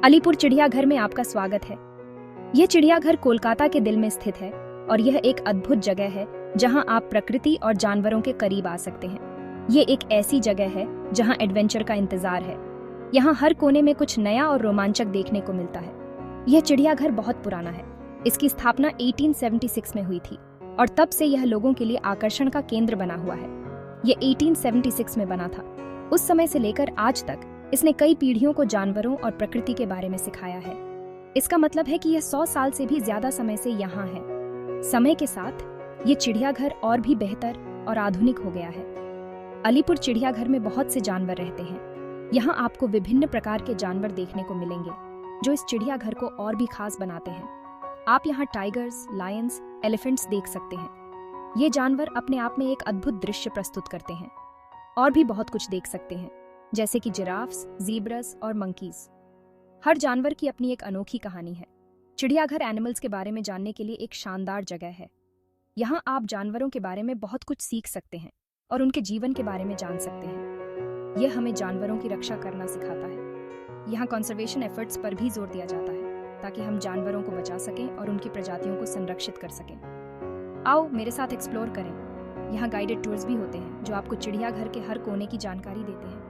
अलीपुर चिड़ियाघर में आपका स्वागत है। यह चिड़ियाघर कोलकाता के दिल में स्थित है और यह एक अद्भुत जगह है जहां आप प्रकृति और जानवरों के करीब आ सकते हैं। ये एक ऐसी जगह है जहां एडवेंचर का इंतजार है। यहाँ हर कोने में कुछ नया और रोमांचक देखने को मिलता है। यह चिड़ियाघर बहुत पुराना है। इसकी स्थापना 1876 में हुई थी और तब से यह लोगों के लिए आकर्षण का केंद्र बना हुआ है। यह 1876 में बना था। उस समय से लेकर आज तक इसने कई पीढ़ियों को जानवरों और प्रकृति के बारे में सिखाया है। इसका मतलब है कि यह 100 साल से भी ज्यादा समय से यहाँ है। समय के साथ ये चिड़ियाघर और भी बेहतर और आधुनिक हो गया है। अलीपुर चिड़ियाघर में बहुत से जानवर रहते हैं। यहाँ आपको विभिन्न प्रकार के जानवर देखने को मिलेंगे जो इस चिड़ियाघर को और भी खास बनाते हैं। आप यहाँ टाइगर्स, लायंस, एलिफेंट्स देख सकते हैं। ये जानवर अपने आप में एक अद्भुत दृश्य प्रस्तुत करते हैं। और भी बहुत कुछ देख सकते हैं जैसे कि जिराफ्स, ज़ीब्रस और मंकीज। हर जानवर की अपनी एक अनोखी कहानी है। चिड़ियाघर एनिमल्स के बारे में जानने के लिए एक शानदार जगह है। यहाँ आप जानवरों के बारे में बहुत कुछ सीख सकते हैं और उनके जीवन के बारे में जान सकते हैं। यह हमें जानवरों की रक्षा करना सिखाता है। यहाँ कंजर्वेशन एफर्ट्स पर भी जोर दिया जाता है ताकि हम जानवरों को बचा सकें और उनकी प्रजातियों को संरक्षित कर सकें। आओ मेरे साथ एक्सप्लोर करें। यहाँ गाइडेड टूर्स भी होते हैं जो आपको चिड़ियाघर के हर कोने की जानकारी देते हैं।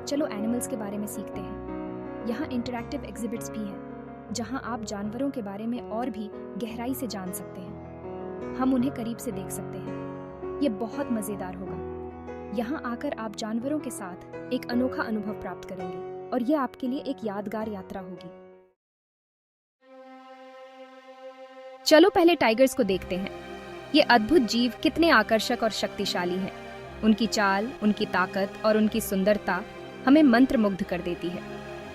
चलो एनिमल्स के बारे में सीखते हैं। यहाँ इंटरैक्टिव एग्जिबिट्स भी हैं जहाँ आप जानवरों के बारे में और भी गहराई से जान सकते हैं। हम उन्हें करीब से देख सकते हैं। ये बहुत मज़ेदार होगा। यहाँ आकर आप जानवरों के साथ एक अनोखा अनुभव प्राप्त करेंगे और ये आपके लिए एक यादगार यात्रा होगी। चलो पहले टाइगर्स को देखते हैं। ये अद्भुत जीव कितने आकर्षक और शक्तिशाली हैं। उनकी चाल, उनकी ताकत और उनकी सुंदरता हमें मंत्रमुग्ध कर देती है।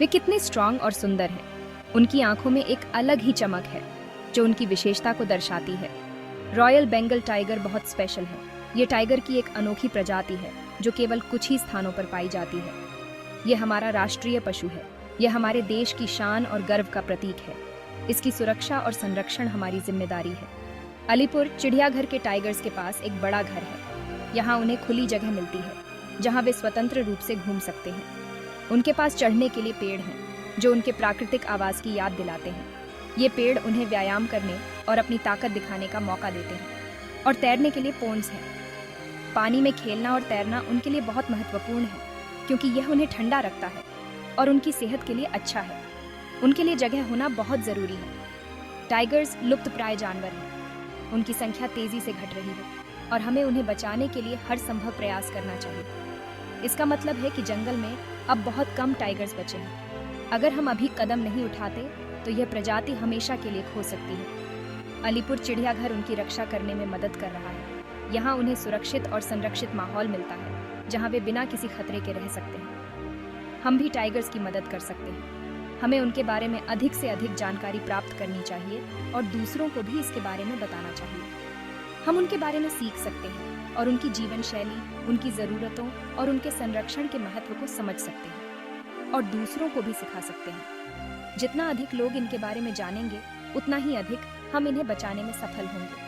वे कितने स्ट्रांग और सुंदर हैं। उनकी आंखों में एक अलग ही चमक है जो उनकी विशेषता को दर्शाती है। रॉयल बंगाल टाइगर बहुत स्पेशल है। ये टाइगर की एक अनोखी प्रजाति है जो केवल कुछ ही स्थानों पर पाई जाती है। ये हमारा राष्ट्रीय पशु है। यह हमारे देश की शान और गर्व का प्रतीक है। इसकी सुरक्षा और संरक्षण हमारी जिम्मेदारी है। अलीपुर चिड़ियाघर के टाइगर्स के पास एक बड़ा घर है। यहाँ उन्हें खुली जगह मिलती है जहाँ वे स्वतंत्र रूप से घूम सकते हैं। उनके पास चढ़ने के लिए पेड़ हैं जो उनके प्राकृतिक आवास की याद दिलाते हैं। ये पेड़ उन्हें व्यायाम करने और अपनी ताकत दिखाने का मौका देते हैं। और तैरने के लिए पोन्स हैं। पानी में खेलना और तैरना उनके लिए बहुत महत्वपूर्ण है क्योंकि यह उन्हें ठंडा रखता है और उनकी सेहत के लिए अच्छा है। उनके लिए जगह होना बहुत ज़रूरी है। टाइगर्स लुप्तप्राय जानवर हैं। उनकी संख्या तेज़ी से घट रही है और हमें उन्हें बचाने के लिए हर संभव प्रयास करना चाहिए। इसका मतलब है कि जंगल में अब बहुत कम टाइगर्स बचे हैं। अगर हम अभी कदम नहीं उठाते तो यह प्रजाति हमेशा के लिए खो सकती है। अलीपुर चिड़ियाघर उनकी रक्षा करने में मदद कर रहा है। यहाँ उन्हें सुरक्षित और संरक्षित माहौल मिलता है जहाँ वे बिना किसी खतरे के रह सकते हैं। हम भी टाइगर्स की मदद कर सकते हैं। हमें उनके बारे में अधिक से अधिक जानकारी प्राप्त करनी चाहिए और दूसरों को भी इसके बारे में बताना चाहिए। हम उनके बारे में सीख सकते हैं और उनकी जीवन शैली, उनकी ज़रूरतों और उनके संरक्षण के महत्व को समझ सकते हैं और दूसरों को भी सिखा सकते हैं। जितना अधिक लोग इनके बारे में जानेंगे उतना ही अधिक हम इन्हें बचाने में सफल होंगे।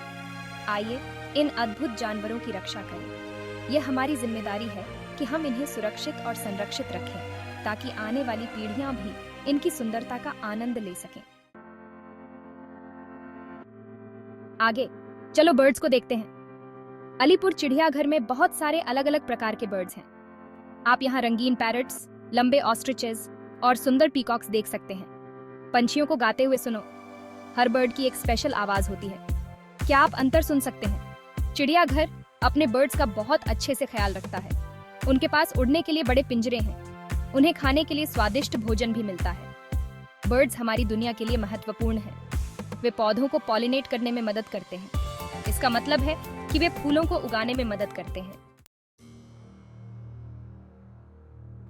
आइए इन अद्भुत जानवरों की रक्षा करें। यह हमारी जिम्मेदारी है कि हम इन्हें सुरक्षित और संरक्षित रखें ताकि आने वाली पीढ़ियां भी इनकी सुंदरता का आनंद ले सकें। आगे चलो बर्ड्स को देखते हैं। अलीपुर चिड़ियाघर में बहुत सारे अलग अलग प्रकार के बर्ड्स हैं। आप यहाँ रंगीन पैरट्स, लंबे ऑस्ट्रिचेस और सुंदर पीकॉक्स देख सकते हैं। पंछियों को गाते हुए सुनो। हर बर्ड की एक स्पेशल आवाज होती है। क्या आप अंतर सुन सकते हैं? चिड़ियाघर अपने बर्ड्स का बहुत अच्छे से ख्याल रखता है। उनके पास उड़ने के लिए बड़े पिंजरे हैं। उन्हें खाने के लिए स्वादिष्ट भोजन भी मिलता है। बर्ड्स हमारी दुनिया के लिए महत्वपूर्ण हैं। वे पौधों को पॉलिनेट करने में मदद करते हैं। इसका मतलब है कि वे फूलों को उगाने में मदद करते हैं।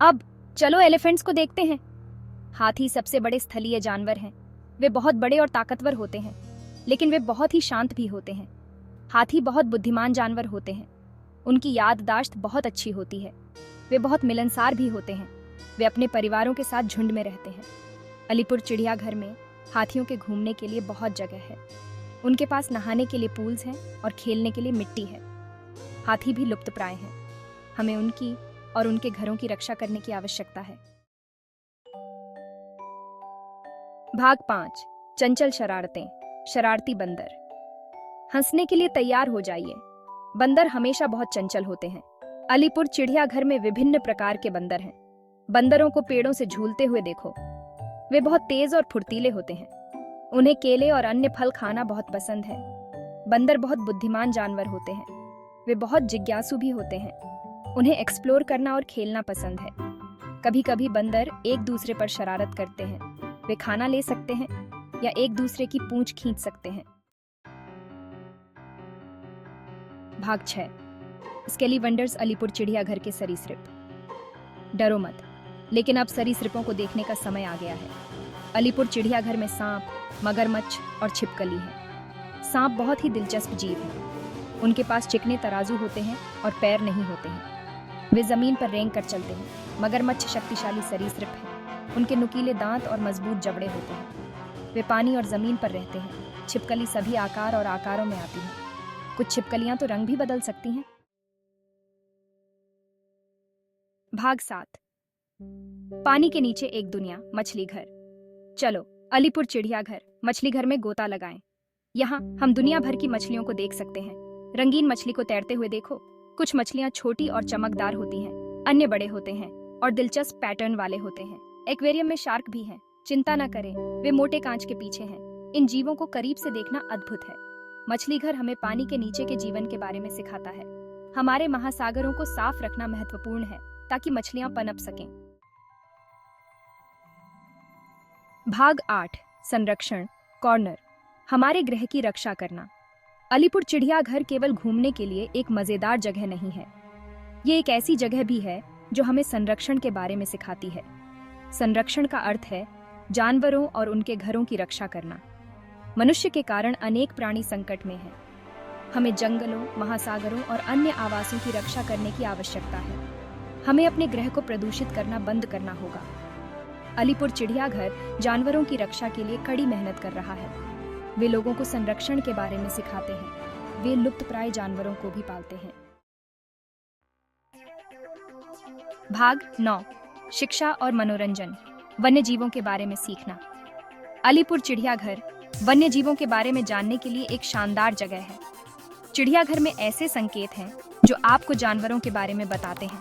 अब चलो एलिफेंट्स को देखते हैं। हाथी सबसे बड़े स्थलीय जानवर हैं। वे बहुत बड़े और ताकतवर होते हैं, लेकिन वे बहुत ही शांत भी होते हैं। हाथी बहुत बुद्धिमान जानवर होते हैं। उनकी याददाश्त बहुत अच्छी होती है। वे बहुत मिलनसार भी होते हैं। वे अपने परिवारों के साथ झुंड में रहते हैं। अलीपुर चिड़ियाघर में हाथियों के घूमने के लिए बहुत जगह है। उनके पास नहाने के लिए पूल्स हैं और खेलने के लिए मिट्टी है। हाथी भी लुप्तप्राय हैं। हमें उनकी और उनके घरों की रक्षा करने की आवश्यकता है। भाग 5। चंचल शरारतें। शरारती बंदर। हंसने के लिए तैयार हो जाइए। बंदर हमेशा बहुत चंचल होते हैं। अलीपुर चिड़ियाघर में विभिन्न प्रकार के बंदर हैं। बंदरों को पेड़ों से झूलते हुए देखो। वे बहुत तेज और फुर्तीले होते हैं। उन्हें केले और अन्य फल खाना बहुत पसंद है। बंदर बहुत बुद्धिमान जानवर होते हैं। वे बहुत जिज्ञासु भी होते हैं। उन्हें एक्सप्लोर करना और खेलना पसंद है। कभी कभी बंदर एक दूसरे पर शरारत करते हैं। वे खाना ले सकते हैं या एक दूसरे की पूंछ खींच सकते हैं। भाग 6। स्केलीवंडर्स अलीपुर चिड़ियाघर के सरीसृप। डरो मत, लेकिन अब सरीसृपों को देखने का समय आ गया है। अलीपुर चिड़ियाघर में सांप, मगरमच्छ और छिपकली हैं। सांप बहुत ही दिलचस्प जीव है। उनके पास चिकने तराजू होते हैं और पैर नहीं होते हैं। वे जमीन पर रेंग कर चलते हैं। मगरमच्छ शक्तिशाली सरीसृप है। उनके नुकीले दांत और मजबूत जबड़े होते हैं। वे पानी और जमीन पर रहते हैं। छिपकली सभी आकार और आकारों में आती हैं। कुछ छिपकलियां तो रंग भी बदल सकती हैं। भाग 7। पानी के नीचे एक दुनिया, मछली घर। चलो अलीपुर चिड़ियाघर मछली घर में गोता लगाएं। यहाँ हम दुनिया भर की मछलियों को देख सकते हैं। रंगीन मछली को तैरते हुए देखो। कुछ मछलियां छोटी और चमकदार होती हैं, अन्य बड़े होते हैं और दिलचस्प पैटर्न वाले होते हैं। एक्वेरियम में शार्क भी हैं। चिंता न करें, वे मोटे कांच के पीछे हैं। इन जीवों को करीब से देखना अद्भुत है। मछली घर हमें पानी के नीचे के जीवन के बारे में सिखाता है। हमारे महासागरों को साफ रखना महत्वपूर्ण है ताकि मछलियां पनप सकें। भाग 8। संरक्षण कॉर्नर। हमारे ग्रह की रक्षा करना। अलीपुर चिड़ियाघर केवल घूमने के लिए एक मजेदार जगह नहीं है। ये एक ऐसी जगह भी है जो हमें संरक्षण के बारे में सिखाती है। संरक्षण का अर्थ है जानवरों और उनके घरों की रक्षा करना। मनुष्य के कारण अनेक प्राणी संकट में हैं। हमें जंगलों, महासागरों और अन्य आवासों की रक्षा करने की आवश्यकता है। हमें अपने ग्रह को प्रदूषित करना बंद करना होगा। अलीपुर चिड़ियाघर जानवरों की रक्षा के लिए कड़ी मेहनत कर रहा है। वे लोगों को संरक्षण के बारे में सिखाते हैं। वे लुप्तप्राय जानवरों को भी पालते हैं। भाग 9। शिक्षा और मनोरंजन। वन्य जीवों के बारे में सीखना। अलीपुर चिड़ियाघर वन्य जीवों के बारे में जानने के लिए एक शानदार जगह है। चिड़ियाघर में ऐसे संकेत हैं जो आपको जानवरों के बारे में बताते हैं।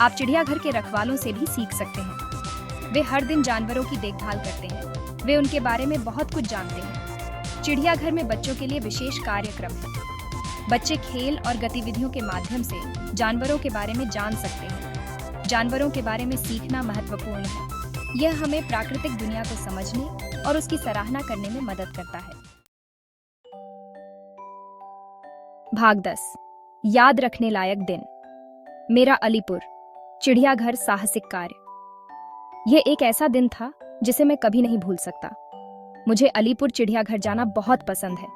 आप चिड़ियाघर के रखवालों से भी सीख सकते हैं। वे हर दिन जानवरों की देखभाल करते हैं। वे उनके बारे में बहुत कुछ जानते हैं। चिड़ियाघर में बच्चों के लिए विशेष कार्यक्रम है। बच्चे खेल और गतिविधियों के माध्यम से जानवरों के बारे में जान सकते हैं। जानवरों के बारे में सीखना महत्वपूर्ण है। यह हमें प्राकृतिक दुनिया को समझने और उसकी सराहना करने में मदद करता है। भाग 10। याद रखने लायक दिन। मेरा अलीपुर चिड़ियाघर साहसिक कार्य। यह एक ऐसा दिन था जिसे मैं कभी नहीं भूल सकता। मुझे अलीपुर चिड़ियाघर जाना बहुत पसंद है।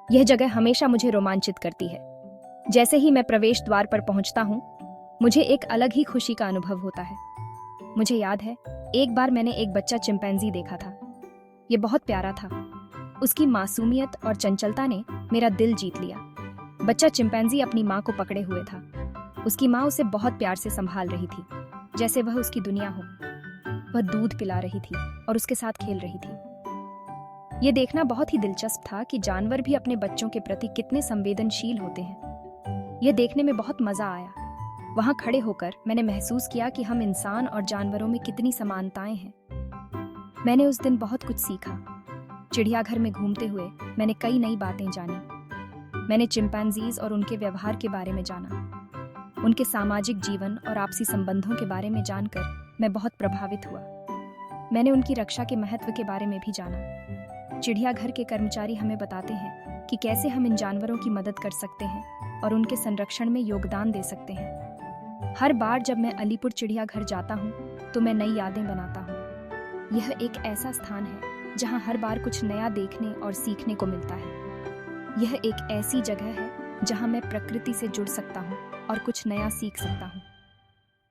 यह जगह हमेशा मुझे रोमांचित करती है। जैसे ही मैं प्रवेश द्वार पर पहुंचता हूं, मुझे एक अलग ही खुशी का अनुभव होता है। मुझे याद है, एक बार मैंने एक बच्चा चिंपैंजी देखा था। ये बहुत प्यारा था। उसकी मासूमियत और चंचलता ने मेरा दिल जीत लिया। बच्चा चिंपैंजी अपनी माँ को पकड़े हुए था। उसकी माँ उसे बहुत प्यार से संभाल रही थी, जैसे वह उसकी दुनिया हो। वह दूध पिला रही थी और उसके साथ खेल रही थी। ये देखना बहुत ही दिलचस्प था कि जानवर भी अपने बच्चों के प्रति कितने संवेदनशील होते हैं। यह देखने में बहुत मजा आया। वहां खड़े होकर मैंने महसूस किया कि हम इंसान और जानवरों में कितनी समानताएं हैं। मैंने उस दिन बहुत कुछ सीखा। चिड़ियाघर में घूमते हुए मैंने कई नई बातें जानी। मैंने चिंपैंजीज और उनके व्यवहार के बारे में जाना। उनके सामाजिक जीवन और आपसी संबंधों के बारे में जानकर मैं बहुत प्रभावित हुआ। मैंने उनकी रक्षा के महत्व के बारे में भी जाना। चिड़ियाघर के कर्मचारी हमें बताते हैं कि कैसे हम इन जानवरों की मदद कर सकते हैं और उनके संरक्षण में योगदान दे सकते हैं। हर बार जब मैं अलीपुर चिड़ियाघर जाता हूँ तो मैं नई यादें बनाता हूँ। यह एक ऐसा स्थान है जहाँ हर बार कुछ नया देखने और सीखने को मिलता है। यह एक ऐसी जगह है जहाँ मैं प्रकृति से जुड़ सकता हूँ और कुछ नया सीख सकता हूँ।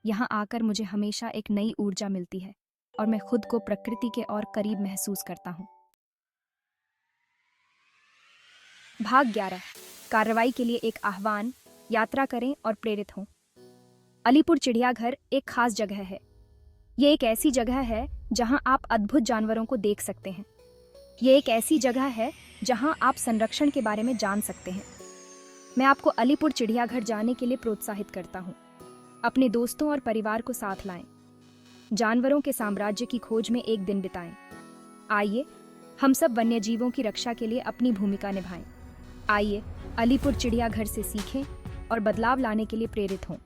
यहाँ आकर मुझे हमेशा एक नई ऊर्जा मिलती है और मैं खुद को प्रकृति के और करीब महसूस करता हूँ। भाग 11। कार्रवाई के लिए एक आह्वान। यात्रा करें और प्रेरित हों। अलीपुर चिड़ियाघर एक खास जगह है। ये एक ऐसी जगह है जहां आप अद्भुत जानवरों को देख सकते हैं। ये एक ऐसी जगह है जहां आप संरक्षण के बारे में जान सकते हैं। मैं आपको अलीपुर चिड़ियाघर जाने के लिए प्रोत्साहित करता हूँ। अपने दोस्तों और परिवार को साथ लाएं। जानवरों के साम्राज्य की खोज में एक दिन बिताएं। आइए, हम सब वन्यजीवों की रक्षा के लिए अपनी भूमिका निभाएं। आइए, अलीपुर चिड़ियाघर से सीखें और बदलाव लाने के लिए प्रेरित हों।